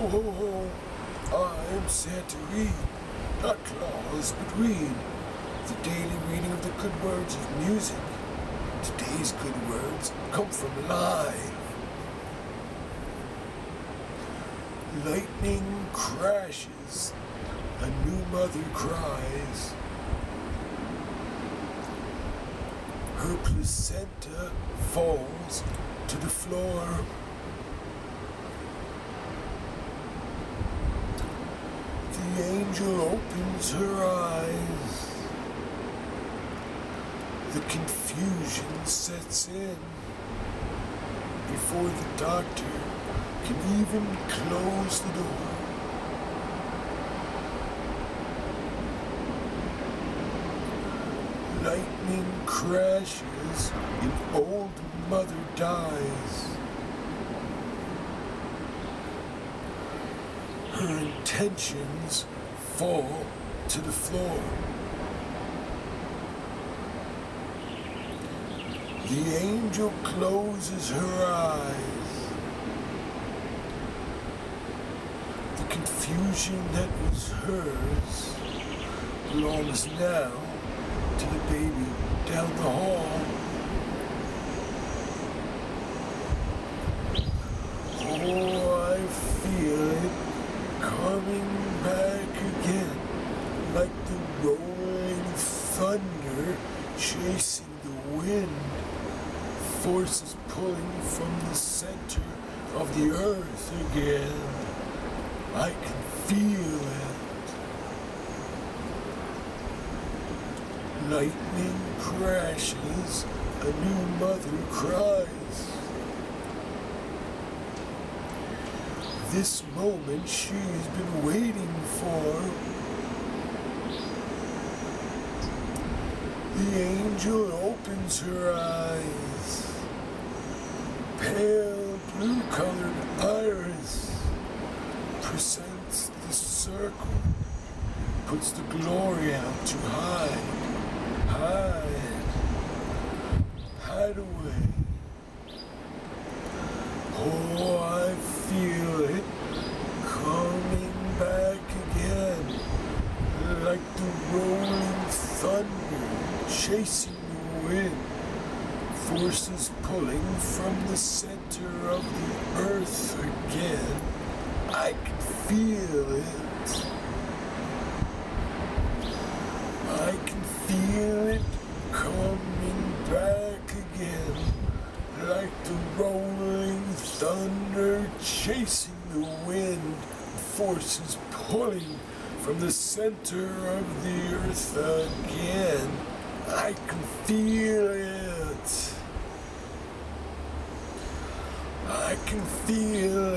ho, ho. I'm Santa Reed. Not Claus, but Reed. The daily reading of the good words of music. Today's good words come from live. Lightning crashes. A new mother cries. Her placenta falls to the floor. The angel opens her eyes. The confusion sets in before the doctor can even close the door. Lightning crashes and old mother dies. Her intentions fall to the floor. The angel closes her eyes. The confusion that was hers belongs now to the baby down the hall. Oh, I feel it coming back again, like the rolling thunder chasing the wind, forces pulling from the center of the earth again. I can feel it. Lightning crashes, a new mother cries. This moment she's been waiting for. The angel opens her eyes. Pale blue-colored iris presents the circle, puts the glory out to hide. Hide away. Oh, I feel it coming back again, like the rolling thunder chasing the wind, forces pulling from the center of the earth again. I can feel it. I can feel it coming back again, like the rolling thunder chasing the wind, forces pulling from the center of the earth again. I can feel it. I can feel